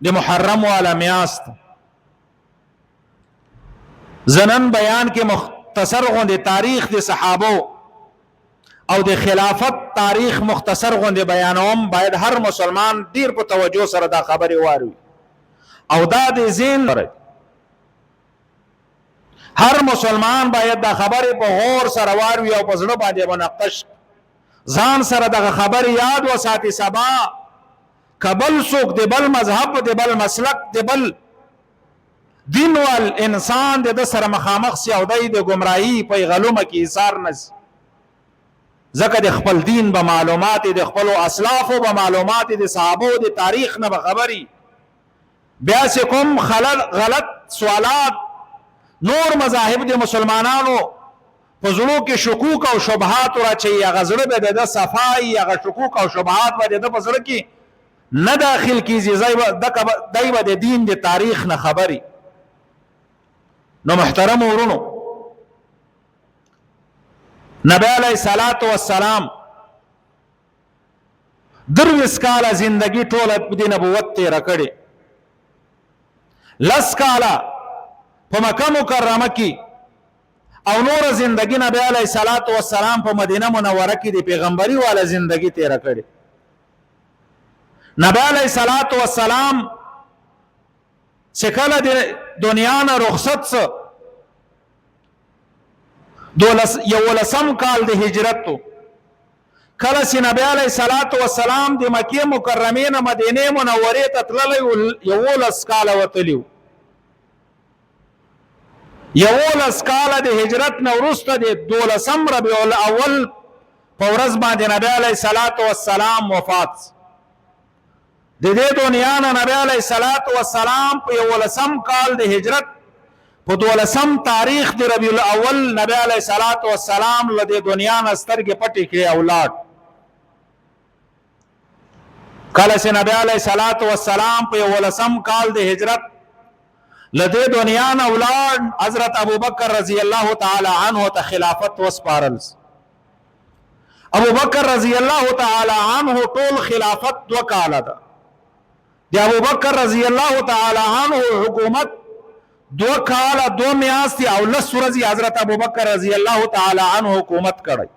د محرم والا میاشت زنن بیان کې مختصر غوندې تاریخ د صحابه او د خلافت تاریخ مختصر غوندې بیانوم. باید هر مسلمان ډیر په توجه سره دا خبره واوري او دا د ذهن هر مسلمان باید دا خبره په غور سره واوري او په زړه باندې مناقش ځان سره دا خبره یاد وساتي. سبا کبل سوق د بل مذهب د بل مسلک د بل دین وال انسان د سره مخامخ سی او د گمراهی په غلومه کې ایثار نس ځکه د خپل دین به معلومات د خپل اسلاف او به معلومات د صحابه د تاریخ نه به خبري بیا چې کوم غلط سوالات نور مذاهب د مسلمانانو په زړه کې شکوک او شبهات راچي هغه زړه به د صفای هغه شکوک او شبهات به د په زړه کې نه داخل کیږي دایو د دین د تاریخ نه خبري. نو محترم ورونو نبی علیہ الصلوۃ والسلام درویس کاله زندگی ټوله د نبوت تیر کړي. لس کاله په مکه مکرمه کې او نور زندگی نبی علیہ الصلوۃ والسلام په مدینه منوره کې د پیغمبري والا زندگی تیر کړي. نبی علیہ الصلوۃ والسلام چې کله د دنیا نه رخصت سو یولسم کال د هجرت کله چې نبی علیہ الصلوۃ والسلام د مکه مکرمه نه مدینه منوره ته تللی یولس کال وتلیو. یولس کال د هجرت نه وروسته د 12 ربیع الاول په ورځ باندې نبی علیہ الصلوۃ والسلام وفات. د دې دنیا نه نبی علیہ الصلوۃ والسلام په یولسم کال د هجرت په 12 تاریخ د ربیع الاول نبی علیہ الصلوۃ والسلام له دې دنیا نه سترګې پټې کړې اولاد. کله چې نبی علیہ الصلوۃ والسلام په یولسم کال د هجرت له دې دنیا نه اولاد حضرت ابوبکر رضی الله تعالی عنہ ته خلافت وسپارل. ابوبکر رضی الله تعالی عنہ ټول خلافت 2 کاله ده. د ابوبکر رضی الله تعالی عنہ حکومت 2 کاله 2 میاشتې او 10 ورځې حضرت ابوبکر رضی الله تعالی عنہ حکومت کړی.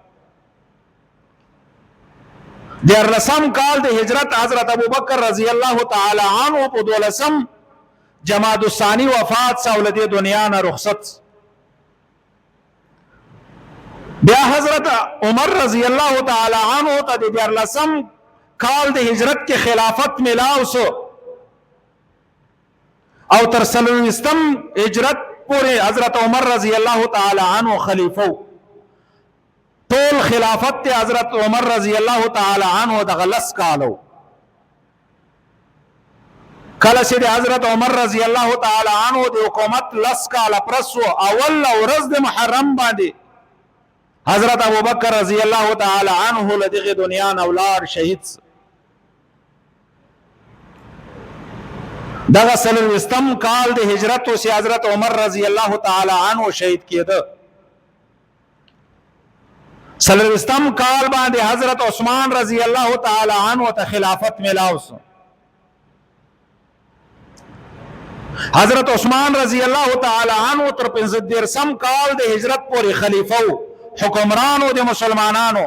د 14 کال د هجرت حضرت ابوبکر رضی الله تعالی عنہ په 12 جمادی الثانی وفات سولد دنیا نه رخصت. بیا حضرت عمر رضی الله تعالی عنہ ته د 14 کال د هجرت کې خلافت ملاو سو او تر 30 هجرت پورې حضرت عمر رضی الله تعالی عنہ خلیفہ. ټول خلافت حضرت عمر رضی الله تعالی عنہ د غلس کالو. کله چې حضرت عمر رضی الله تعالی عنہ د حکومت لس کاله پرسو اول ورځ د محرم باندې حضرت ابوبکر رضی الله تعالی عنہ له دغه دنیا نه ولار شهید. دغه 30 کال د هجرت او حضرت عمر رضی الله تعالی عنہ شهید کېده. 30 کال باندې حضرت عثمان رضی الله تعالی عنہ ته خلافت ملاوس. حضرت عثمان رضی الله تعالی عنہ تر 15 کال د هجرت پورې خلیفہ حکمرانو د مسلمانانو.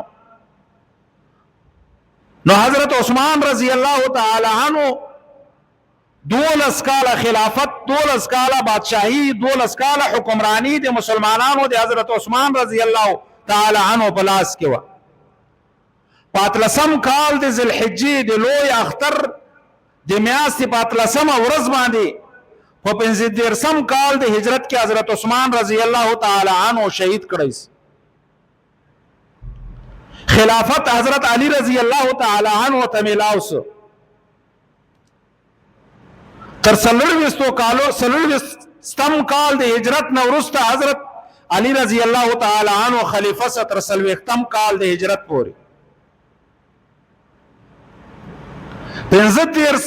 نو حضرت عثمان رضی الله تعالی عنہ 12 کال خلافت 12 کال بادشاہی 12 کال حکمرانی د مسلمانانو د حضرت عثمان رضی الله تعالی عنہ پلاس کې و. 15 کال د ذل حجې د لوی اختر د میاشتې 15 ورځ باندې په 15 کال د هجرت کې حضرت عثمان رضی الله تعالی عنہ شهید کړی. خلافت حضرت علی رضی الله تعالی عنہ ته ملاوس. تر 30 کال د هجرت نه وروسته حضرت علی رضی الله تعالی عنہ خلیفہ تر 30 کال د هجرت پورې 15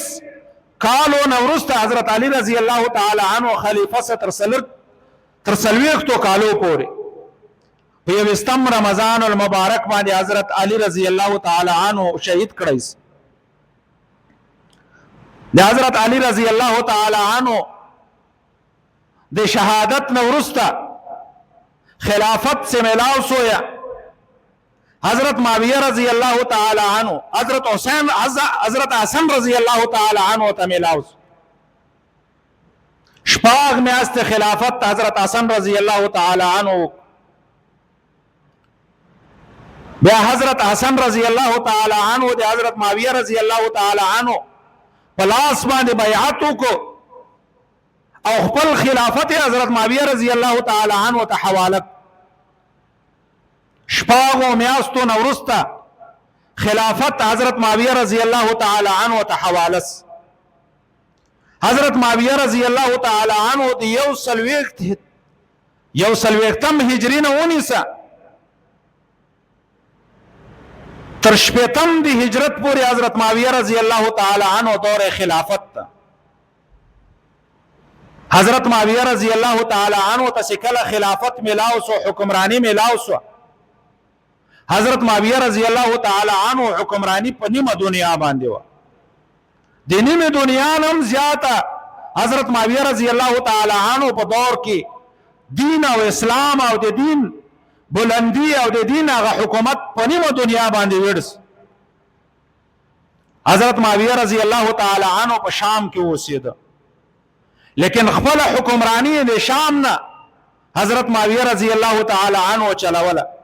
کالو نه وروسته حضرت علی رضی الله تعالی عنہ خلیفہ تر 30 کالو پورې په 20 رمضان المبارک باندې حضرت علی رضی الله تعالی عنہ شهید کړی. د حضرت علی رضی الله تعالی عنہ د شهادت نورستا خلافت سے ملاو سویا حضرت معاویہ رضی اللہ تعالی عنہ حضرت حسن رضی اللہ تعالی عنہ ته ملاو شپاغ میاشت خلافت حضرت حسن رضی اللہ تعالی عنہ بیا حضرت حسن رضی اللہ تعالی عنہ د حضرت معاویہ رضی اللہ تعالی عنہ پلاس باندې بیعت کو او خپل خلافت حضرت معاویہ رضی اللہ تعالی عنہ ته حواله شپاغو میاشتو نورستا خلافت حضرت معاویہ رضی اللہ تعالی عنہ ته حواله حضرت معاویہ رضی اللہ تعالی عنہ د یو سلویختم هجری نه ونیسه تر شپیتم دی هجرت پوری حضرت معاویہ رضی اللہ تعالی عنہ دور خلافت تا حضرت معاویہ رضی اللہ تعالی عنہ تسکل خلافت ملاو سو حکمرانی ملاو سو حضرت معاویہ رضی اللہ تعالی عنہ حکمرانی په نیمه دنیا باندې و د نیمه دنیا نم زیاته حضرت معاویہ رضی اللہ تعالی عنہ په دور کې دین او اسلام او د دین بلندی او د دین هغه حکومت په نیمه دنیا باندې ورس حضرت معاویہ رضی اللہ تعالی عنہ په شام کې اوسېده لیکن خپل حکمرانی د شام نه حضرت معاویہ رضی اللہ تعالی عنہ چلوله